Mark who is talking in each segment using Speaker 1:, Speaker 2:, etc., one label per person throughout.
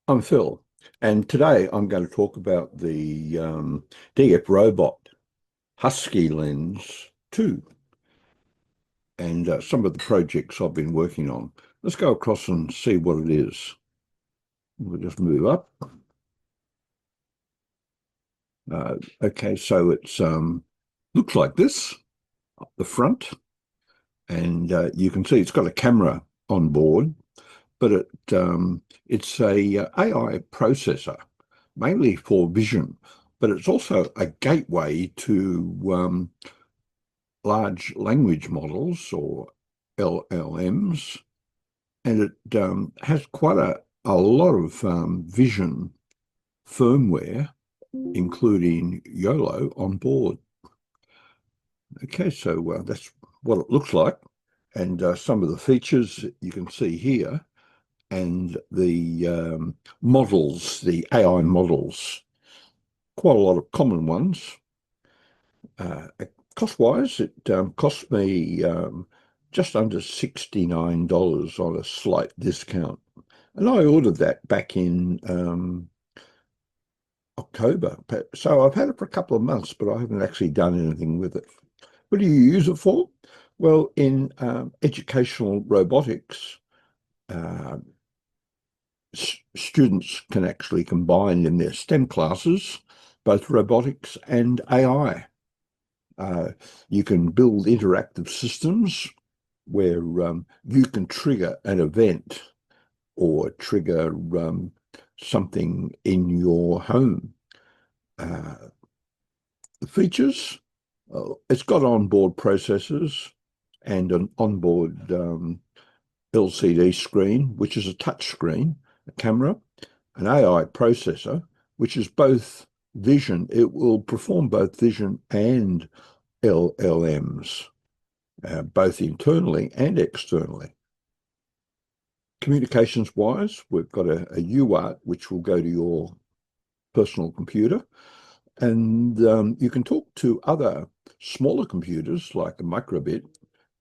Speaker 1: I'm Phil, and today I'm going to talk about the DFRobot Huskylens 2 and some of the projects I've been working on. Let's go across and see what it is. We'll just move up. Okay, so it's looks like this up the front, and you can see it's got a camera on board, but it's a AI processor, mainly for vision, but it's also a gateway to large language models or LLMs, and it has quite a lot of vision firmware, including YOLO on board. Okay, so that's what it looks like, and some of the features you can see here, and the models, the AI models, quite a lot of common ones. Cost-wise, it cost me just under $69 on a slight discount. And I ordered that back in October. So I've had it for a couple of months, but I haven't actually done anything with it. What do you use it for? Well, in educational robotics, uh, students can actually combine in their STEM classes both robotics and AI. You can build interactive systems where you can trigger an event or trigger something in your home. The features, it's got onboard processors and an onboard LCD screen, which is a touch screen, a camera, an AI processor, which is both vision. It will perform both vision and LLMs, both internally and externally. Communications-wise, we've got a UART, which will go to your personal computer, and you can talk to other smaller computers like a microbit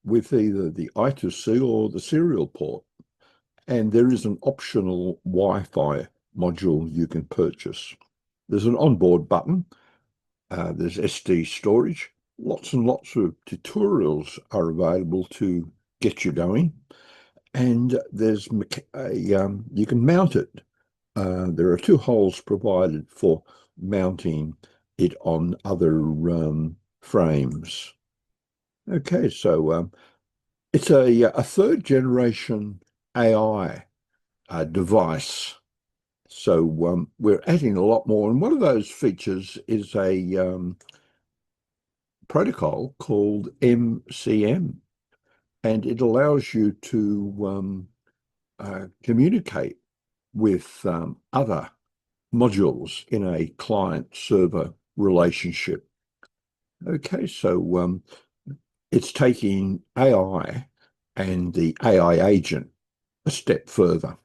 Speaker 1: with either the I2C or the serial port. And there is an optional Wi-Fi module you can purchase. There's an onboard button. There's SD storage. Lots and lots of tutorials are available to get you going. And there's you can mount it. There are two holes provided for mounting it on other frames. Okay, so it's a third generation AI device. So we're adding a lot more. And one of those features is a protocol called MCM, and it allows you to communicate with other modules in a client-server relationship. Okay, so it's taking AI and the AI agent a step further.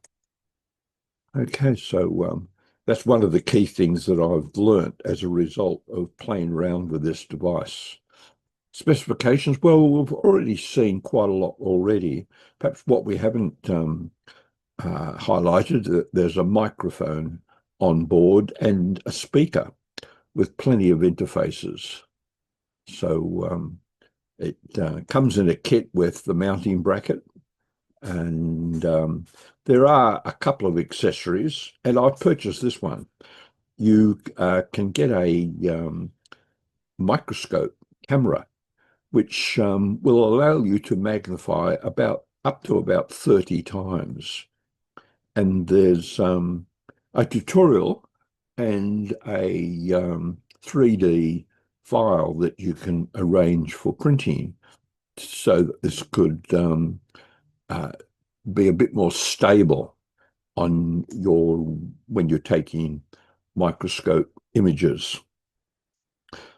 Speaker 1: Okay, so that's one of the key things that I've learnt as a result of playing around with this device. Specifications, well, we've already seen quite a lot already. Perhaps what we haven't highlighted, there's a microphone on board and a speaker with plenty of interfaces. So it comes in a kit with the mounting bracket, and there are a couple of accessories, and I've purchased this one. You can get a microscope camera, which will allow you to magnify up to about 30 times. And there's a tutorial and a 3D file that you can arrange for printing so that this could be a bit more stable on when you're taking microscope images.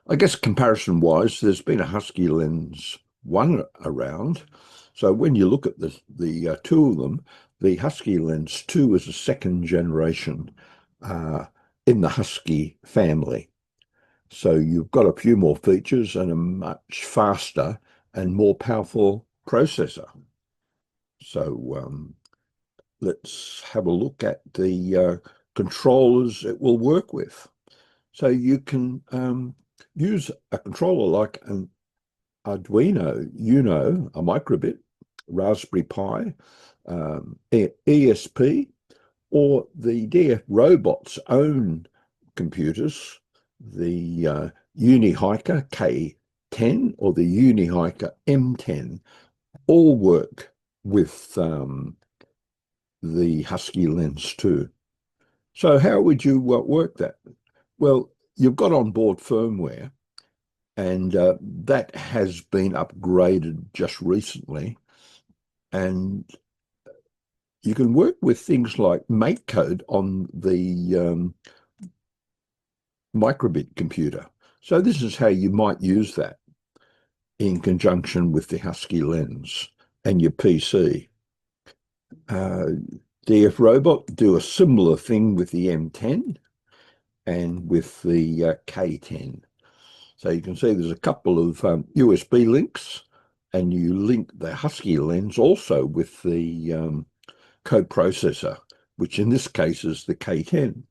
Speaker 1: I guess comparison-wise, there's been a Huskylens 1 around. So when you look at the two of them, the Huskylens 2 is a second generation in the Husky family. So you've got a few more features and a much faster and more powerful processor. So let's have a look at the controllers it will work with. So you can use a controller like an Arduino Uno, a microbit, Raspberry Pi, ESP, or the DFRobot's own computers, the UniHiker K10 or the UniHiker M10, all work with the Huskylens too. So how would you work that? Well, you've got onboard firmware, and that has been upgraded just recently. And you can work with things like MakeCode on the microbit computer. So this is how you might use that in conjunction with the Huskylens and your PC. DFRobot do a similar thing with the M10 and with the K10. So you can see there's a couple of USB links, and you link the Huskylens also with the code processor, which in this case is the K10.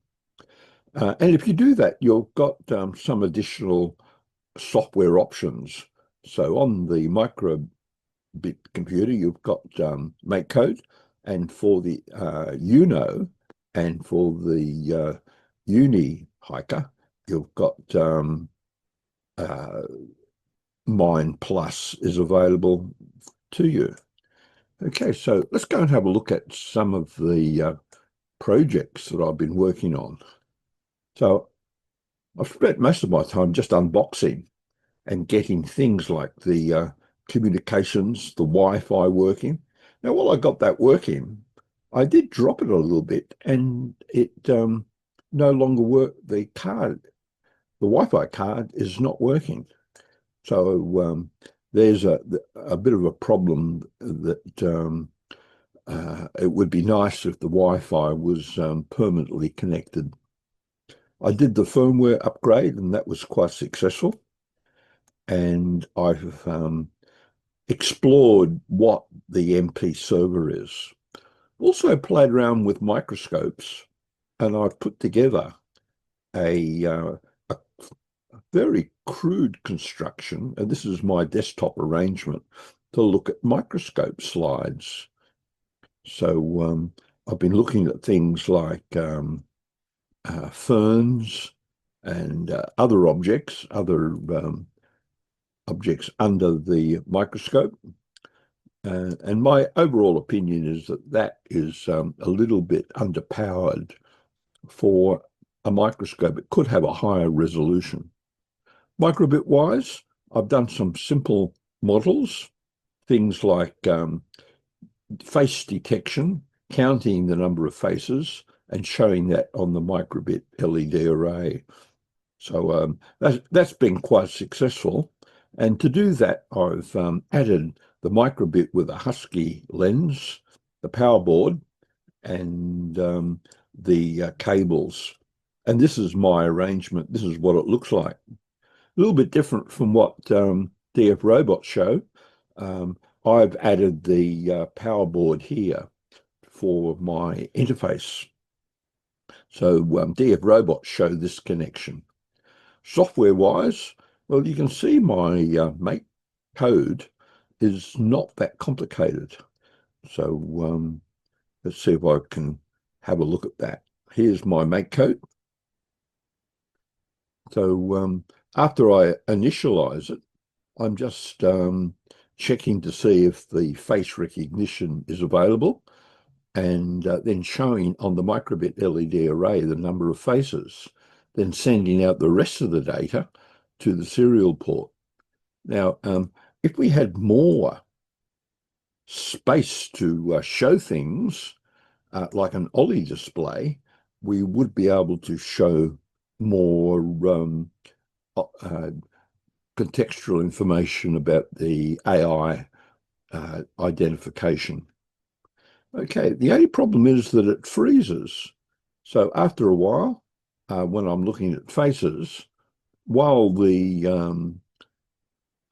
Speaker 1: And if you do that, you've got some additional software options. So on the microbit computer, you've got MakeCode, and for the Uno and for the UniHiker, you've got Mine Plus is available to you. Okay, so let's go and have a look at some of the projects that I've been working on. So I've spent most of my time just unboxing and getting things like the communications, the Wi-Fi working. Now, while I got that working, I did drop it a little bit, and it no longer worked. The Wi-Fi card is not working. So there's a bit of a problem that it would be nice if the Wi-Fi was permanently connected. I did the firmware upgrade, and that was quite successful. And I've explored what the MP server is. Also played around with microscopes, and I've put together a very crude construction, and this is my desktop arrangement, to look at microscope slides. So I've been looking at things like ferns and other objects under the microscope. And my overall opinion is that is a little bit underpowered for a microscope. It could have a higher resolution. Microbit-wise, I've done some simple models, things like face detection, counting the number of faces and showing that on the microbit LED array. So that's been quite successful. And to do that, I've added the microbit with a Huskylens, the power board, and the cables. And this is my arrangement. This is what it looks like. A little bit different from what DFRobot show. I've added the power board here for my interface. So DFRobot show this connection. Software-wise, well, you can see my make code is not that complicated. So let's see if I can have a look at that. Here's my make code. So after I initialize it, I'm just checking to see if the face recognition is available, and then showing on the microbit LED array the number of faces, then sending out the rest of the data to the serial port. Now, if we had more space to show things, like an OLI display, we would be able to show more contextual information about the AI identification. Okay, the only problem is that it freezes. So after a while, when I'm looking at faces, while the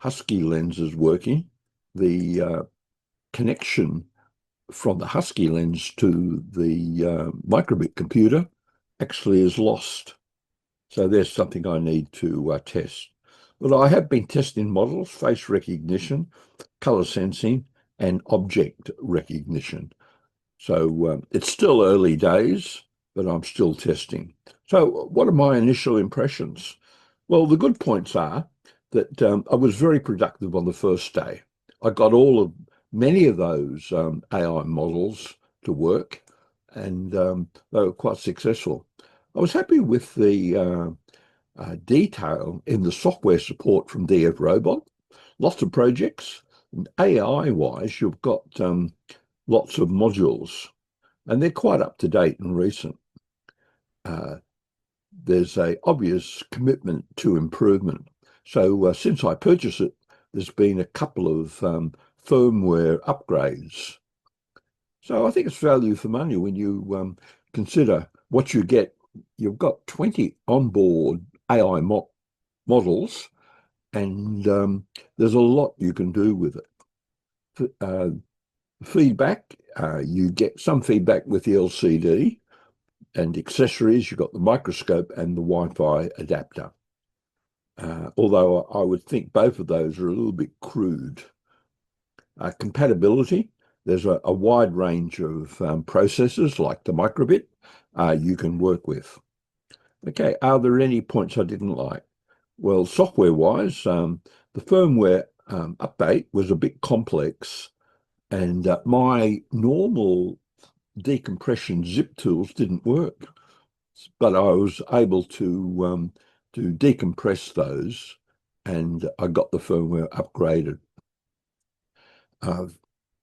Speaker 1: Huskylens is working, the connection from the Huskylens to the microbit computer actually is lost. So there's something I need to test. But I have been testing models, face recognition, color sensing, and object recognition. So it's still early days, but I'm still testing. So what are my initial impressions? Well, the good points are that I was very productive on the first day. I got many of those AI models to work, and they were quite successful. I was happy with the detail in the software support from DFRobot. Lots of projects. And AI-wise, you've got lots of modules, and they're quite up to date and recent. There's a obvious commitment to improvement. So since I purchased it, there's been a couple of firmware upgrades. So I think it's value for money when you consider what you get. You've got 20 onboard AI models, and there's a lot you can do with it. Feedback, you get some feedback with the LCD, and accessories, you've got the microscope and the Wi-Fi adapter. Although I would think both of those are a little bit crude. Compatibility, there's a wide range of processors like the microbit you can work with. Okay, are there any points I didn't like? Well, software-wise, the firmware update was a bit complex, and my normal decompression zip tools didn't work, but I was able to decompress those, and I got the firmware upgraded.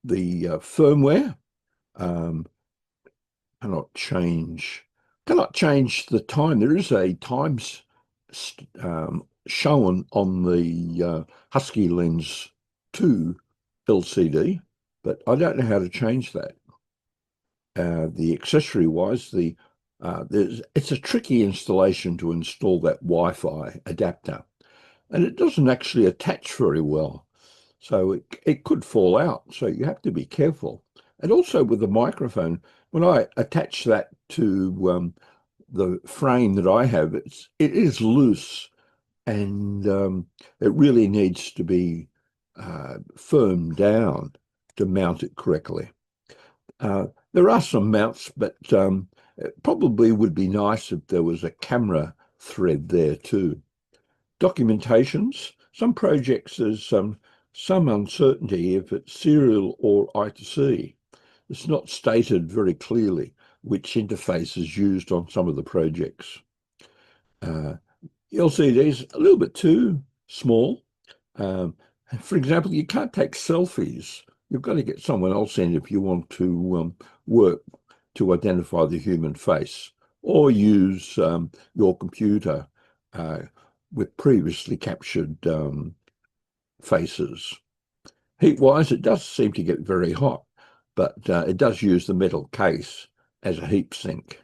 Speaker 1: The firmware cannot change the time. There is a time shown on the Huskylens 2 LCD, but I don't know how to change that. The accessory-wise, it's a tricky installation to install that Wi-Fi adapter, and it doesn't actually attach very well, so it could fall out. So you have to be careful. And also with the microphone, when I attach that to the frame that I have, it is loose, and it really needs to be firmed down to mount it correctly. There are some mounts, but it probably would be nice if there was a camera thread there too. Documentations, some projects there's some uncertainty if it's serial or I2C. It's not stated very clearly which interface is used on some of the projects. LCD's a little bit too small. For example, you can't take selfies. You've got to get someone else in if you want to work to identify the human face, or use your computer with previously captured faces. Heat-wise, it does seem to get very hot, but it does use the metal case as a heat sink.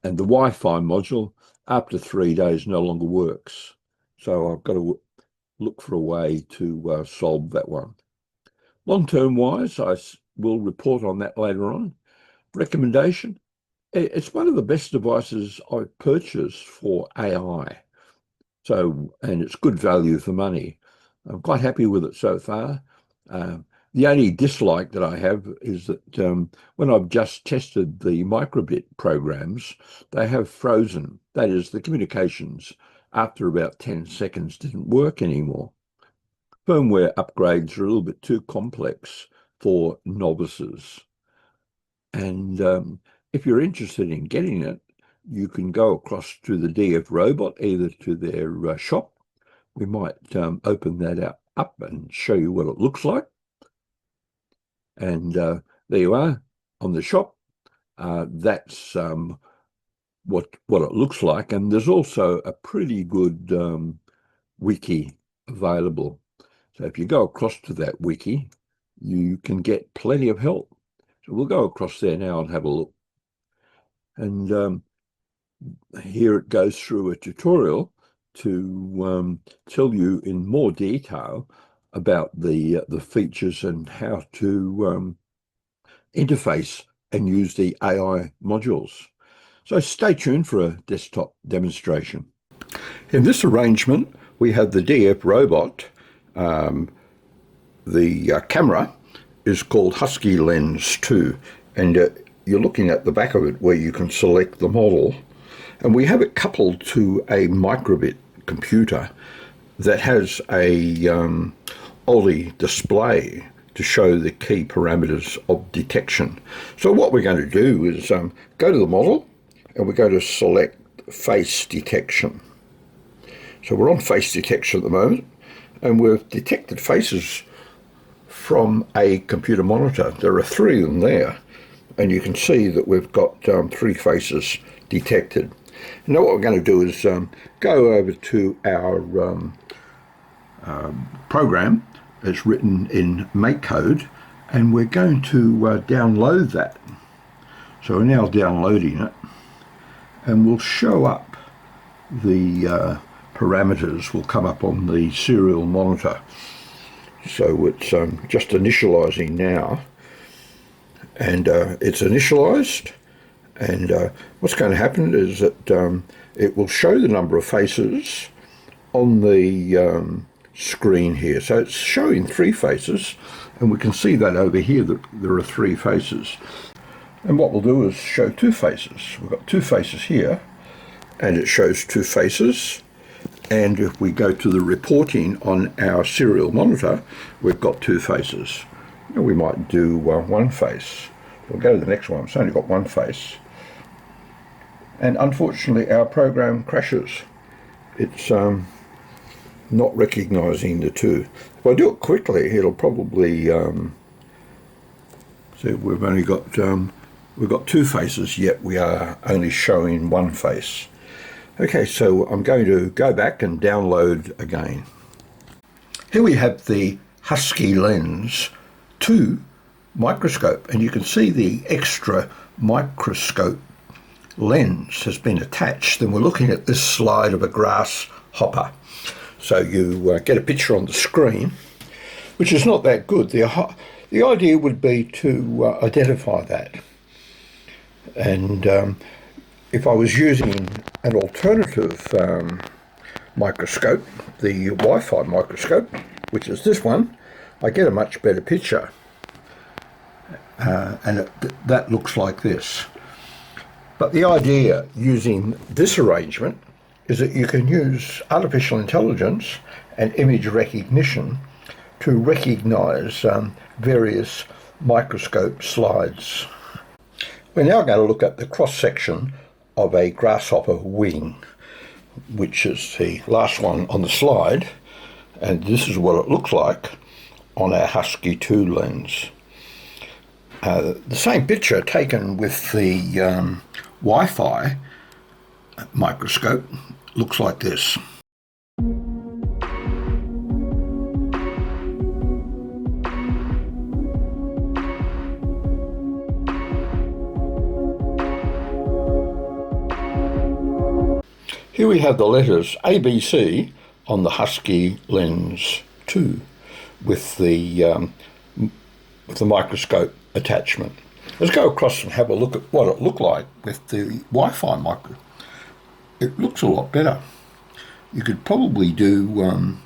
Speaker 1: And the Wi-Fi module, after 3 days, no longer works. So I've got to look for a way to solve that one. Long-term wise, I will report on that later on. Recommendation, it's one of the best devices I've purchased for AI. So, and it's good value for money. I'm quite happy with it so far. The only dislike that I have is that when I've just tested the microbit programs, they have frozen. That is, the communications after about 10 seconds didn't work anymore. Firmware upgrades are a little bit too complex for novices. And if you're interested in getting it, you can go across to the DFRobot, either to their shop. We might open that up and show you what it looks like. And there you are on the shop. That's what it looks like. And there's also a pretty good wiki available. So if you go across to that wiki, you can get plenty of help. So we'll go across there now and have a look. And here it goes through a tutorial to tell you in more detail about the features and how to interface and use the AI modules. So stay tuned for a desktop demonstration. In this arrangement, we have the DFRobot. The camera is called Huskylens 2, and you're looking at the back of it where you can select the model. And we have it coupled to a microbit computer that has a OLED display to show the key parameters of detection. So what we're going to do is go to the model, and we're going to select face detection. So we're on face detection at the moment, and we've detected faces from a computer monitor. There are 3 of them there, and you can see that we've got 3 faces detected. Now what we're going to do is go over to our program. It's written in MakeCode, and we're going to download that. So we're now downloading it, and we'll show up the parameters will come up on the serial monitor. So it's just initializing now, and it's initialized, and what's going to happen is that it will show the number of faces on the screen here. So it's showing 3 faces, and we can see that over here that there are 3 faces. And what we'll do is show 2 faces. We've got 2 faces here, and it shows 2 faces. And if we go to the reporting on our serial monitor, we've got 2 faces. Now we might do 1 face. We'll go to the next one. It's only got 1 face. And unfortunately, our program crashes. It's not recognizing the 2. If I do it quickly, it'll probably see we've only got we've got 2 faces, yet we are only showing 1 face. Okay, so I'm going to go back and download again. Here we have the Huskylens 2 microscope, and you can see the extra microscope lens has been attached, and we're looking at this slide of a grasshopper. So you get a picture on the screen, which is not that good. The idea would be to identify that. And if I was using an alternative microscope, the Wi-Fi microscope, which is this one, I get a much better picture. And that looks like this. But the idea using this arrangement is that you can use artificial intelligence and image recognition to recognize various microscope slides. We're now going to look at the cross-section of a grasshopper wing, which is the last one on the slide, and this is what it looks like on our Husky 2 lens. The same picture taken with the Wi-Fi microscope looks like this. Here we have the letters ABC on the Huskylens 2 with the microscope attachment. Let's go across and have a look at what it looked like with the Wi-Fi microscope. It looks a lot better. You could probably do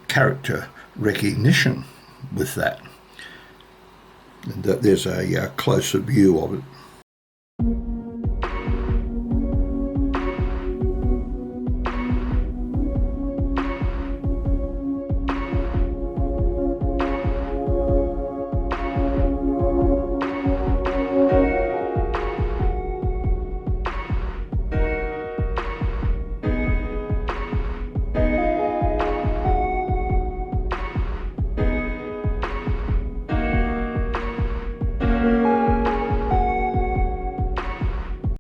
Speaker 1: character recognition with that. And there's a closer view of it.